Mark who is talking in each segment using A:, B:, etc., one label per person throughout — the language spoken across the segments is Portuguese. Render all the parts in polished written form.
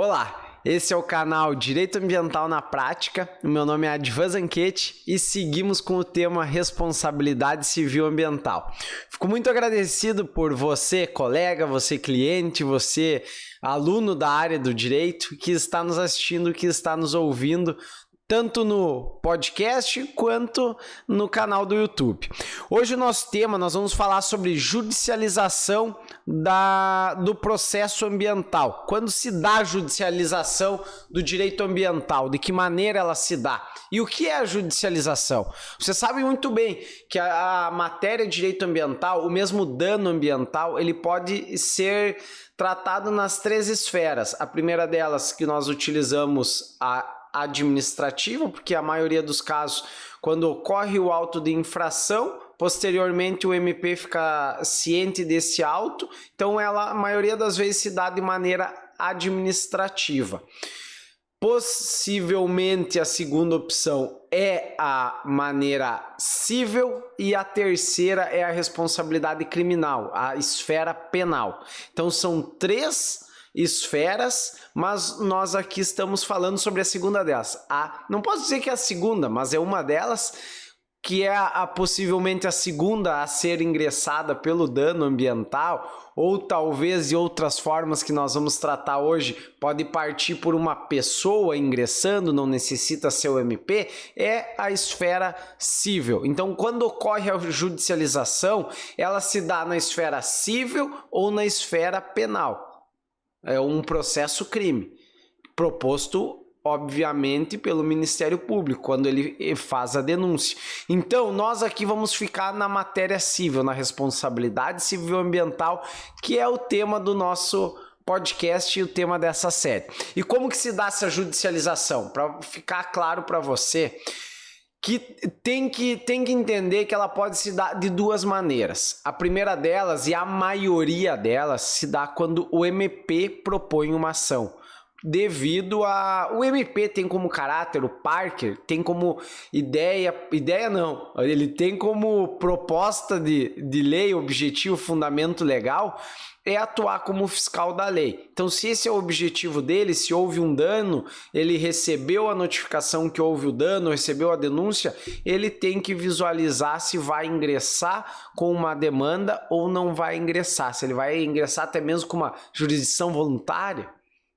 A: Olá, esse é o canal Direito Ambiental na Prática. O meu nome é Advan Zanquete e seguimos com o tema Responsabilidade Civil Ambiental. Fico muito agradecido por você, colega, você cliente, você aluno da área do direito que está nos assistindo, que está nos ouvindo, tanto no podcast quanto no canal do YouTube. Hoje o nosso tema, nós vamos falar sobre judicialização do processo ambiental. Quando se dá a judicialização do direito ambiental, de que maneira ela se dá? E o que é a judicialização? Você sabe muito bem que a matéria de direito ambiental, o mesmo dano ambiental, ele pode ser tratado nas três esferas. A primeira delas que nós utilizamos a administrativa, porque a maioria dos casos, quando ocorre o auto de infração, posteriormente o MP fica ciente desse auto, então ela, a maioria das vezes, se dá de maneira administrativa. Possivelmente a segunda opção é a maneira civil e a terceira é a responsabilidade criminal, a esfera penal. Então são três esferas, mas nós aqui estamos falando sobre a segunda delas. Não posso dizer que é a segunda, mas é uma delas, que é possivelmente a segunda a ser ingressada pelo dano ambiental, ou talvez de outras formas que nós vamos tratar hoje, pode partir por uma pessoa ingressando, não necessita ser o MP, é a esfera civil. Então, quando ocorre a judicialização, ela se dá na esfera civil ou na esfera penal. É um processo crime, proposto, obviamente, pelo Ministério Público, quando ele faz a denúncia. Então, nós aqui vamos ficar na matéria civil, na responsabilidade civil ambiental, que é o tema do nosso podcast e o tema dessa série. E como que se dá essa judicialização? Para ficar claro para você, que tem que entender que ela pode se dar de duas maneiras. A primeira delas, e a maioria delas, se dá quando o MP propõe uma ação. O MP tem como caráter, o Parker tem como ideia não, ele tem como proposta de lei, objetivo, fundamento legal, é atuar como fiscal da lei. Então, se esse é o objetivo dele, se houve um dano, ele recebeu a notificação que houve o dano, recebeu a denúncia, ele tem que visualizar se vai ingressar com uma demanda ou não vai ingressar, se ele vai ingressar até mesmo com uma jurisdição voluntária.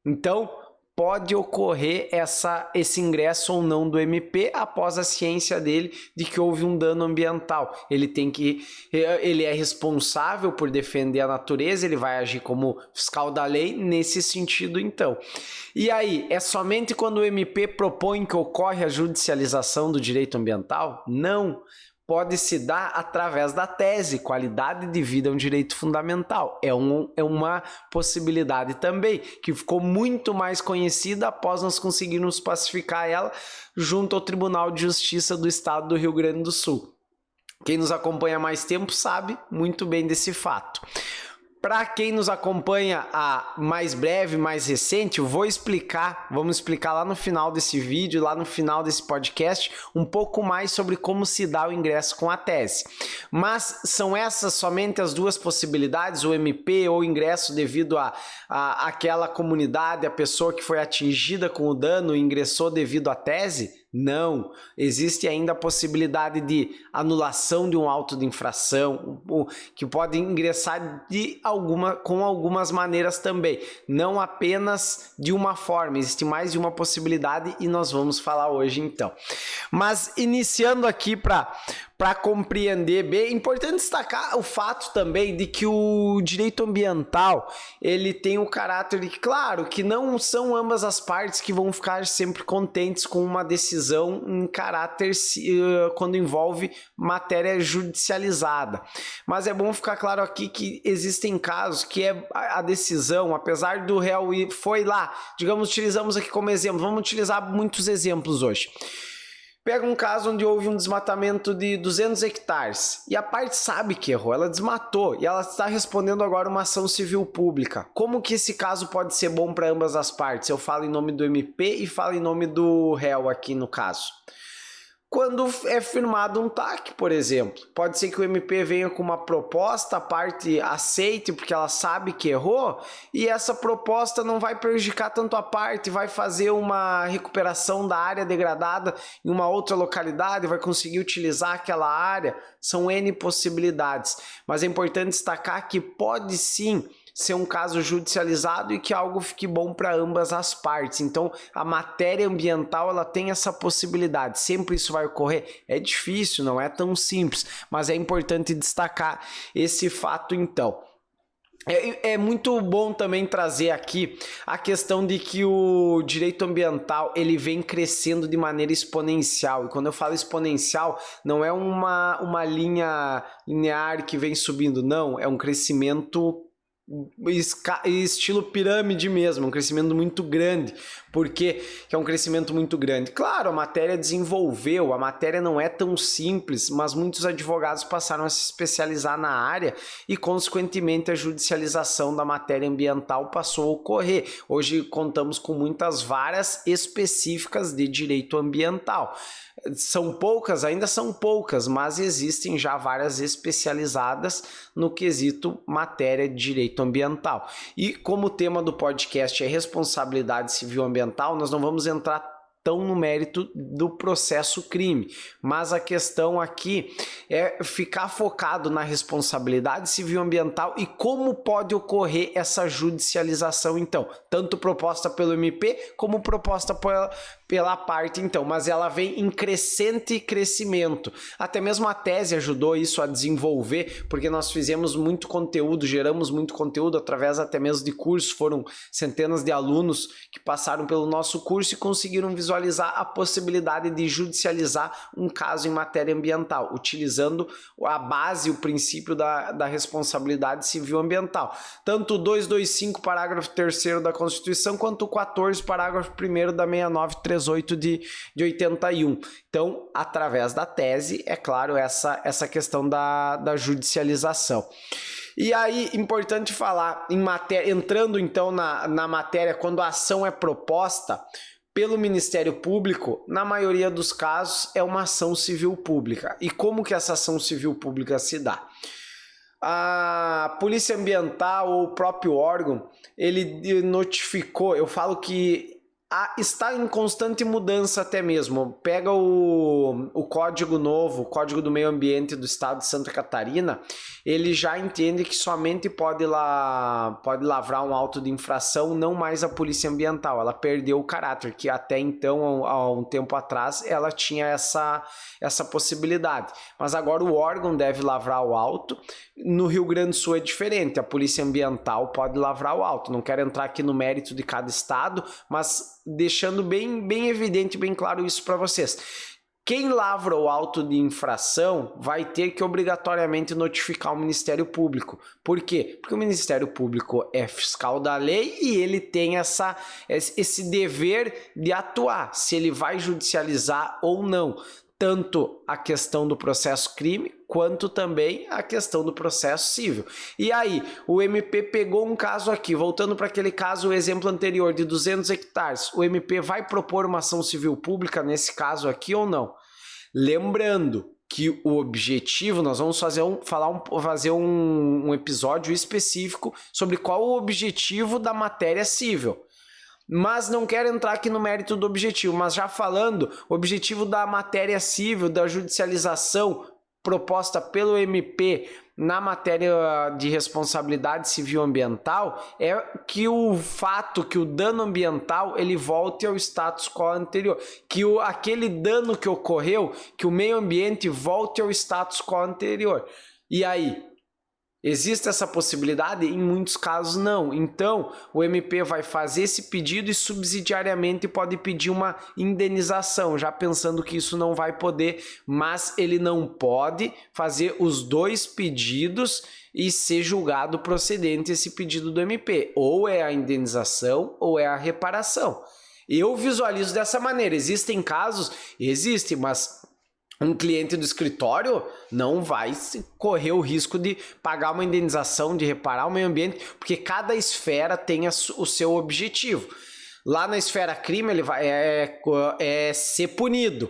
A: Então, pode ocorrer esse ingresso ou não do MP após a ciência dele de que houve um dano ambiental. Ele é responsável por defender a natureza, ele vai agir como fiscal da lei nesse sentido, então. E aí, é somente quando o MP propõe que ocorre a judicialização do direito ambiental? Não. Pode se dar através da tese, qualidade de vida é um direito fundamental. É uma possibilidade também, que ficou muito mais conhecida após nós conseguirmos pacificar ela junto ao Tribunal de Justiça do Estado do Rio Grande do Sul. Quem nos acompanha há mais tempo sabe muito bem desse fato. Para quem nos acompanha a mais breve, mais recente, vamos explicar lá no final desse vídeo, lá no final desse podcast, um pouco mais sobre como se dá o ingresso com a tese. Mas são essas somente as duas possibilidades, o MP ou o ingresso devido a aquela comunidade, a pessoa que foi atingida com o dano e ingressou devido à tese? Não, existe ainda a possibilidade de anulação de um auto de infração, que pode ingressar com algumas maneiras também, não apenas de uma forma, existe mais de uma possibilidade e nós vamos falar hoje então. Mas iniciando aqui para compreender bem, é importante destacar o fato também de que o direito ambiental, ele tem o caráter de, claro, que não são ambas as partes que vão ficar sempre contentes com uma decisão em caráter quando envolve matéria judicializada. Mas é bom ficar claro aqui que existem casos que a decisão, apesar do réu foi lá, digamos, utilizamos aqui como exemplo, vamos utilizar muitos exemplos hoje. Pega um caso onde houve um desmatamento de 200 hectares e a parte sabe que errou, ela desmatou e ela está respondendo agora uma ação civil pública. Como que esse caso pode ser bom para ambas as partes? Eu falo em nome do MP e falo em nome do réu aqui no caso. quando é firmado um TAC, por exemplo. Pode ser que o MP venha com uma proposta, a parte aceite porque ela sabe que errou, e essa proposta não vai prejudicar tanto a parte, vai fazer uma recuperação da área degradada em uma outra localidade, vai conseguir utilizar aquela área. São N possibilidades, mas é importante destacar que pode sim ser um caso judicializado e que algo fique bom para ambas as partes. Então, a matéria ambiental, ela tem essa possibilidade. Sempre isso vai ocorrer? É difícil, não é tão simples, mas é importante destacar esse fato então. É muito bom também trazer aqui a questão de que o direito ambiental ele vem crescendo de maneira exponencial. E quando eu falo exponencial, não é uma linha linear que vem subindo, não. É um crescimento estilo pirâmide mesmo, um crescimento muito grande. Por que é um crescimento muito grande? Claro, a matéria desenvolveu, a matéria não é tão simples, mas muitos advogados passaram a se especializar na área e, consequentemente, a judicialização da matéria ambiental passou a ocorrer. Hoje contamos com muitas varas específicas de direito ambiental. São poucas, ainda são poucas, mas existem já várias especializadas no quesito matéria de direito ambiental. E como o tema do podcast é responsabilidade civil ambiental, nós não vamos entrar tão no mérito do processo crime, mas a questão aqui é ficar focado na responsabilidade civil ambiental e como pode ocorrer essa judicialização então, tanto proposta pelo MP como proposta pela parte então, mas ela vem em crescente crescimento. Até mesmo a tese ajudou isso a desenvolver, porque nós fizemos muito conteúdo, geramos muito conteúdo através até mesmo de cursos, foram centenas de alunos que passaram pelo nosso curso e conseguiram visualizar a possibilidade de judicializar um caso em matéria ambiental, utilizando a base, o princípio da responsabilidade civil ambiental. Tanto o 225, parágrafo 3º da Constituição, quanto o 14, parágrafo 1º da 6938 de 81. Então, através da tese, é claro, essa questão da judicialização. E aí, importante falar, entrando então na matéria, quando a ação é proposta pelo Ministério Público, na maioria dos casos é uma ação civil pública. E como que essa ação civil pública se dá? A Polícia Ambiental ou o próprio órgão, ele notificou, eu falo que está em constante mudança até mesmo. Pega o código novo, o Código do Meio Ambiente do Estado de Santa Catarina, ele já entende que somente pode lavrar um auto de infração, não mais a Polícia Ambiental. Ela perdeu o caráter, que até então, há um tempo atrás, ela tinha essa possibilidade. Mas agora o órgão deve lavrar o auto. No Rio Grande do Sul é diferente, a Polícia Ambiental pode lavrar o auto. Não quero entrar aqui no mérito de cada estado, mas deixando bem evidente, bem claro isso para vocês. Quem lavra o auto de infração vai ter que obrigatoriamente notificar o Ministério Público. Por quê? Porque o Ministério Público é fiscal da lei e ele tem esse dever de atuar, se ele vai judicializar ou não. Tanto a questão do processo crime, quanto também a questão do processo civil. E aí, o MP pegou um caso aqui, voltando para aquele caso, o exemplo anterior de 200 hectares, o MP vai propor uma ação civil pública nesse caso aqui ou não? Lembrando que o objetivo, nós vamos fazer um episódio específico sobre qual o objetivo da matéria civil. Mas não quero entrar aqui no mérito do objetivo, mas já falando, o objetivo da matéria civil, da judicialização proposta pelo MP na matéria de responsabilidade civil ambiental é que que o dano ambiental ele volte ao status quo anterior, que aquele dano que ocorreu, que o meio ambiente volte ao status quo anterior. E aí? Existe essa possibilidade? Em muitos casos não. Então, o MP vai fazer esse pedido e subsidiariamente pode pedir uma indenização, já pensando que isso não vai poder, mas ele não pode fazer os dois pedidos e ser julgado procedente esse pedido do MP. Ou é a indenização ou é a reparação. Eu visualizo dessa maneira. Existem casos? Existem, mas um cliente do escritório não vai correr o risco de pagar uma indenização, de reparar o meio ambiente, porque cada esfera tem o seu objetivo. Lá na esfera crime ele vai ser punido.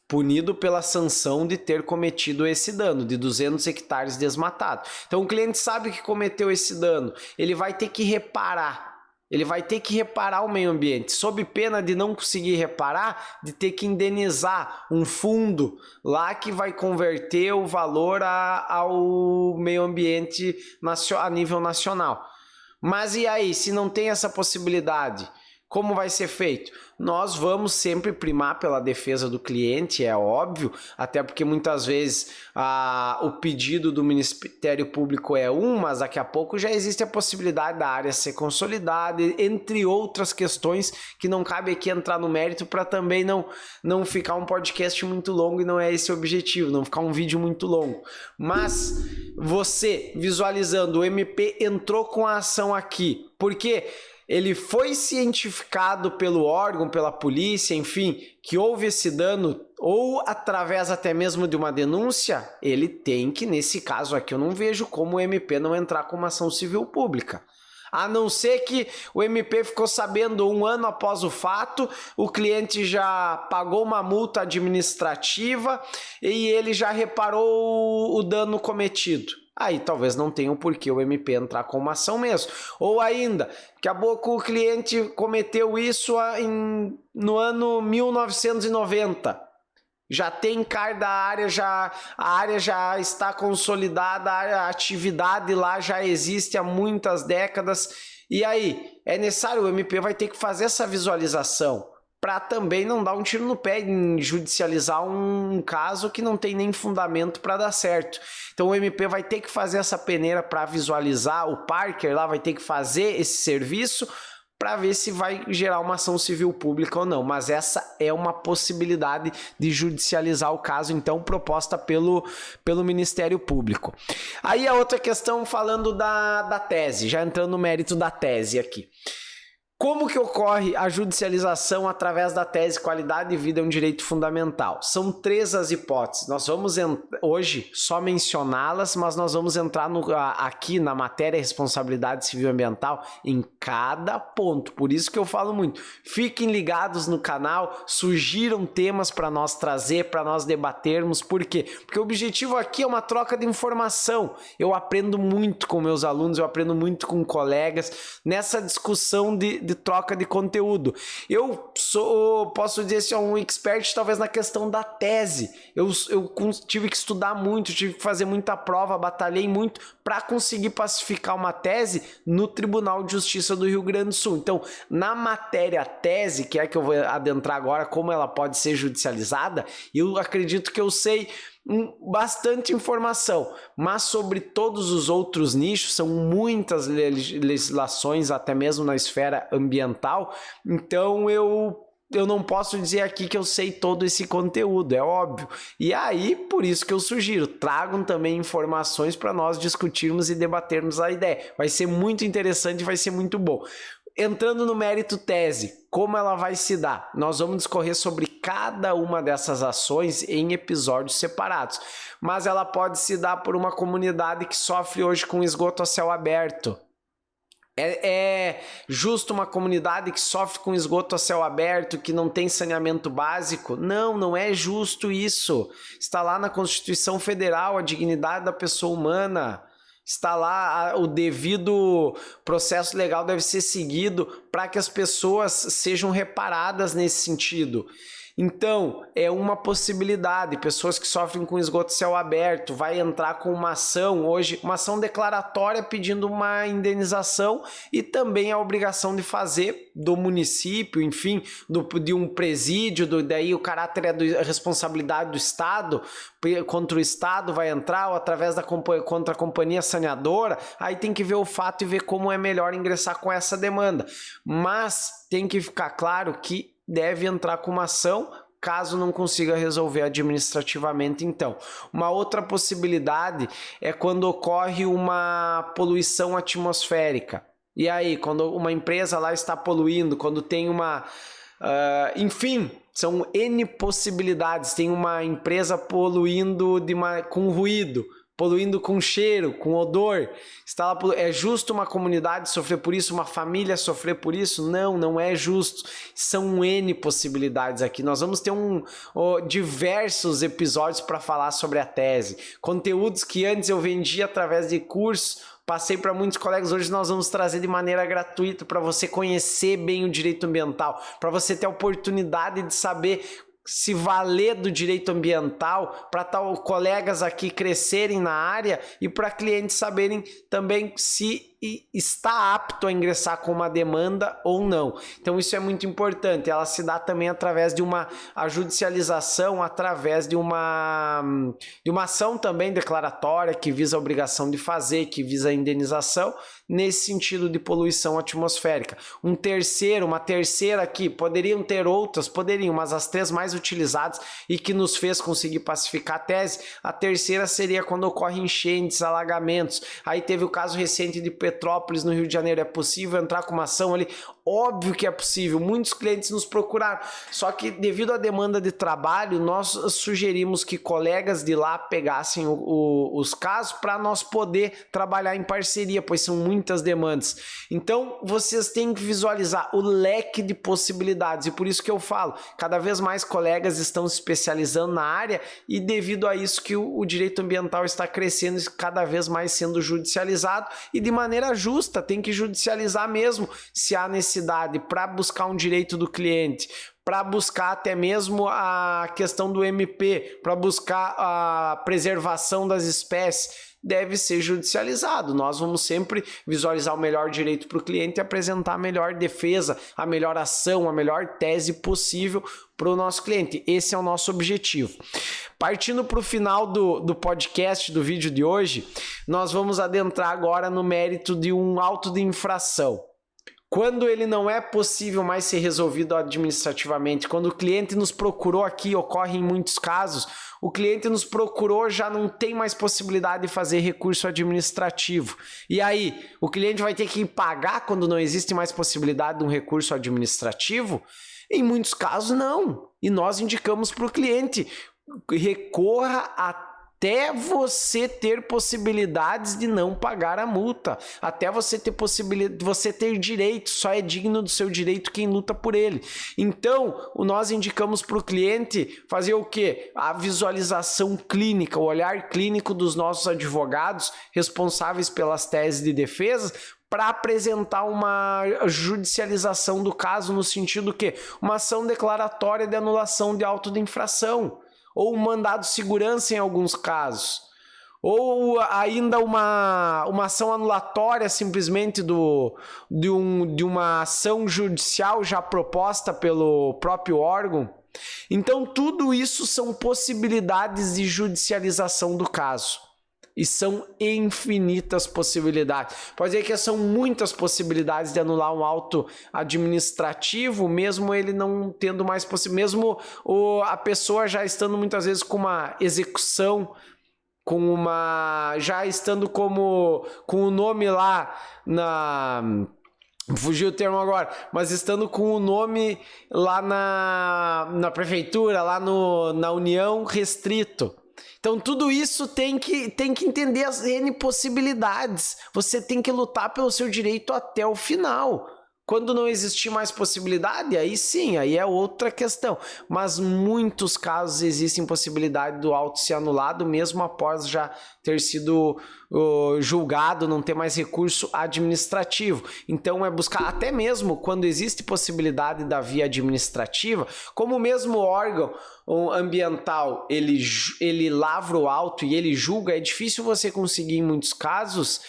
A: punido pela sanção de ter cometido esse dano, de 200 hectares desmatados. Então o cliente sabe que cometeu esse dano, ele vai ter que reparar. Ele vai ter que reparar o meio ambiente, sob pena de não conseguir reparar, de ter que indenizar um fundo lá que vai converter o valor ao meio ambiente a nível nacional. Mas e aí, se não tem essa possibilidade, como vai ser feito? Nós vamos sempre primar pela defesa do cliente, é óbvio, até porque muitas vezes o pedido do Ministério Público é mas daqui a pouco já existe a possibilidade da área ser consolidada, entre outras questões que não cabe aqui entrar no mérito para também não ficar um podcast muito longo, e não é esse o objetivo, não ficar um vídeo muito longo. Mas você visualizando, o MP entrou com a ação aqui, porque ele foi cientificado pelo órgão, pela polícia, enfim, que houve esse dano, ou através até mesmo de uma denúncia, ele tem que, nesse caso aqui, eu não vejo como o MP não entrar com uma ação civil pública. A não ser que o MP ficou sabendo 1 ano após o fato, o cliente já pagou uma multa administrativa e ele já reparou o dano cometido. Aí talvez não tenha o porquê o MP entrar com uma ação mesmo. Ou ainda, daqui a pouco o cliente cometeu isso no ano 1990. Já tem CAR da área, a área já está consolidada, a atividade lá já existe há muitas décadas. E aí, é necessário, o MP vai ter que fazer essa visualização, para também não dar um tiro no pé em judicializar um caso que não tem nem fundamento para dar certo. Então o MP vai ter que fazer essa peneira para visualizar, o Parker lá vai ter que fazer esse serviço para ver se vai gerar uma ação civil pública ou não. Mas essa é uma possibilidade de judicializar o caso, então, proposta pelo Ministério Público. Aí a outra questão, falando da tese, já entrando no mérito da tese aqui. Como que ocorre a judicialização através da tese qualidade de vida é um direito fundamental? São 3 as hipóteses. Nós vamos hoje só mencioná-las, mas nós vamos entrar aqui na matéria responsabilidade civil ambiental em cada ponto. Por isso que eu falo muito. Fiquem ligados no canal, sugiram temas para nós trazer, para nós debatermos. Por quê? Porque o objetivo aqui é uma troca de informação. Eu aprendo muito com meus alunos, eu aprendo muito com colegas nessa discussão de troca de conteúdo. Eu posso dizer assim, um expert talvez na questão da tese. Eu tive que estudar muito, tive que fazer muita prova, batalhei muito para conseguir pacificar uma tese no Tribunal de Justiça do Rio Grande do Sul. Então, na matéria tese, que é que eu vou adentrar agora, como ela pode ser judicializada, eu acredito que eu sei bastante informação, mas sobre todos os outros nichos, são muitas legislações, até mesmo na esfera ambiental, então eu não posso dizer aqui que eu sei todo esse conteúdo, é óbvio. E aí, por isso que eu sugiro, tragam também informações para nós discutirmos e debatermos a ideia. Vai ser muito interessante, vai ser muito bom. Entrando no mérito tese, como ela vai se dar? Nós vamos discorrer sobre cada uma dessas ações em episódios separados. Mas ela pode se dar por uma comunidade que sofre hoje com esgoto a céu aberto. É justo uma comunidade que sofre com esgoto a céu aberto, que não tem saneamento básico? Não, não é justo isso. Está lá na Constituição Federal a dignidade da pessoa humana. Está lá, o devido processo legal deve ser seguido para que as pessoas sejam reparadas nesse sentido. Então, é uma possibilidade, pessoas que sofrem com esgoto céu aberto, vai entrar com uma ação hoje, uma ação declaratória pedindo uma indenização e também a obrigação de fazer do município, enfim, de um presídio, daí o caráter é da responsabilidade do Estado, contra o Estado vai entrar, ou através contra a companhia saneadora, aí tem que ver o fato e ver como é melhor ingressar com essa demanda. Mas tem que ficar claro que deve entrar com uma ação caso não consiga resolver administrativamente. Então, uma outra possibilidade é quando ocorre uma poluição atmosférica. E aí, quando uma empresa lá está poluindo, quando tem enfim, são N possibilidades. Tem uma empresa poluindo com ruído. poluindo com cheiro, com odor. É justo uma comunidade sofrer por isso, uma família sofrer por isso? Não, não é justo. São N possibilidades aqui. Nós vamos ter diversos episódios para falar sobre a tese. Conteúdos que antes eu vendia através de cursos, passei para muitos colegas, hoje nós vamos trazer de maneira gratuita para você conhecer bem o direito ambiental, para você ter a oportunidade de saber se valer do direito ambiental, para colegas aqui crescerem na área e para clientes saberem também se está apto a ingressar com uma demanda ou não. Então isso é muito importante. Ela se dá também através de a judicialização, através de uma ação também declaratória que visa a obrigação de fazer, que visa a indenização, nesse sentido de poluição atmosférica. Uma terceira aqui, poderiam ter outras, mas as três mais utilizadas e que nos fez conseguir pacificar a tese, a terceira seria quando ocorrem enchentes, alagamentos. Aí teve o caso recente de Petrópolis, no Rio de Janeiro. É possível entrar com uma ação ali? Óbvio que é possível. Muitos clientes nos procuraram. Só que devido à demanda de trabalho, nós sugerimos que colegas de lá pegassem os casos para nós poder trabalhar em parceria, pois são muitas demandas. Então, vocês têm que visualizar o leque de possibilidades. E por isso que eu falo, cada vez mais colegas estão se especializando na área e devido a isso que o direito ambiental está crescendo e cada vez mais sendo judicializado e de maneira justa. Tem que judicializar mesmo se há necessidade para buscar um direito do cliente, para buscar até mesmo a questão do MP, para buscar a preservação das espécies, deve ser judicializado. Nós vamos sempre visualizar o melhor direito para o cliente e apresentar a melhor defesa, a melhor ação, a melhor tese possível para o nosso cliente. Esse é o nosso objetivo. Partindo para o final do podcast, do vídeo de hoje, nós vamos adentrar agora no mérito de um auto de infração. Quando ele não é possível mais ser resolvido administrativamente, quando o cliente nos procurou aqui, ocorre em muitos casos, o cliente nos procurou, já não tem mais possibilidade de fazer recurso administrativo. E aí, o cliente vai ter que pagar quando não existe mais possibilidade de um recurso administrativo? Em muitos casos, não. E nós indicamos para o cliente, recorra até você ter possibilidades de não pagar a multa, até você ter você ter direito. Só é digno do seu direito quem luta por ele. Então, nós indicamos para o cliente fazer o quê? A visualização clínica, o olhar clínico dos nossos advogados responsáveis pelas teses de defesa, para apresentar uma judicialização do caso no sentido que uma ação declaratória de anulação de auto de infração, ou um mandado de segurança em alguns casos, ou ainda uma ação anulatória simplesmente de uma ação judicial já proposta pelo próprio órgão. Então tudo isso são possibilidades de judicialização do caso. E são infinitas possibilidades. Pode dizer que são muitas possibilidades de anular um auto administrativo, mesmo ele não tendo mais possibilidade, mesmo a pessoa já estando muitas vezes com uma execução, já estando com o nome lá fugiu o termo agora, mas estando com o nome lá na prefeitura, lá na União restrito. Então tudo isso tem que entender as N possibilidades. Você tem que lutar pelo seu direito até o final. Quando não existir mais possibilidade, aí sim, aí é outra questão. Mas muitos casos existem possibilidade do auto ser anulado, mesmo após já ter sido julgado, não ter mais recurso administrativo. Então é buscar, até mesmo quando existe possibilidade da via administrativa, como o mesmo órgão ambiental, ele lavra o auto e ele julga, é difícil você conseguir em muitos casos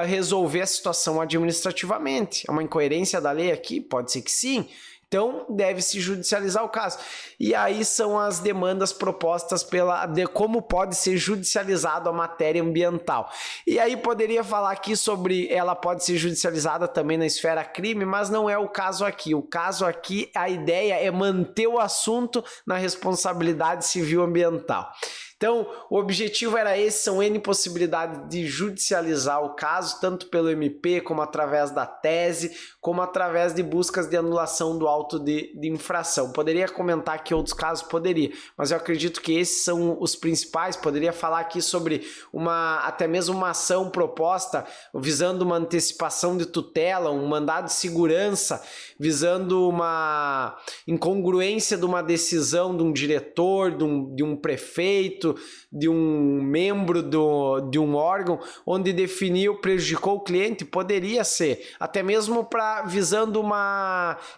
A: resolver a situação administrativamente. É uma incoerência da lei aqui? Pode ser que sim. Então, deve-se judicializar o caso. E aí são as demandas propostas de como pode ser judicializado a matéria ambiental. E aí poderia falar aqui sobre ela pode ser judicializada também na esfera crime, mas não é o caso aqui. O caso aqui, a ideia é manter o assunto na responsabilidade civil ambiental. Então, o objetivo era esse, são N possibilidades de judicializar o caso, tanto pelo MP, como através da tese, como através de buscas de anulação do auto de infração. Poderia comentar aqui outros casos? Poderia, mas eu acredito que esses são os principais. Poderia falar aqui sobre até mesmo uma ação proposta visando uma antecipação de tutela, um mandado de segurança, visando uma incongruência de uma decisão de um diretor, de um prefeito, de um membro de um órgão, onde definiu, prejudicou o cliente. Poderia ser, até mesmo visando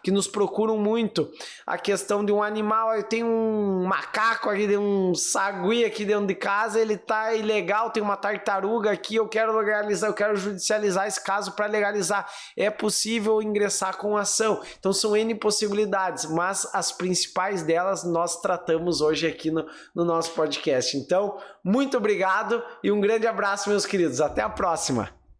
A: que nos procuram muito, a questão de um animal. Eu tenho um macaco aqui, um sagui aqui dentro de casa, ele tá ilegal, tem uma tartaruga aqui, eu quero legalizar, eu quero judicializar esse caso para legalizar. É possível ingressar com ação. Então são N possibilidades, mas as principais delas nós tratamos hoje aqui no nosso podcast. Então, muito obrigado e um grande abraço, meus queridos. Até a próxima!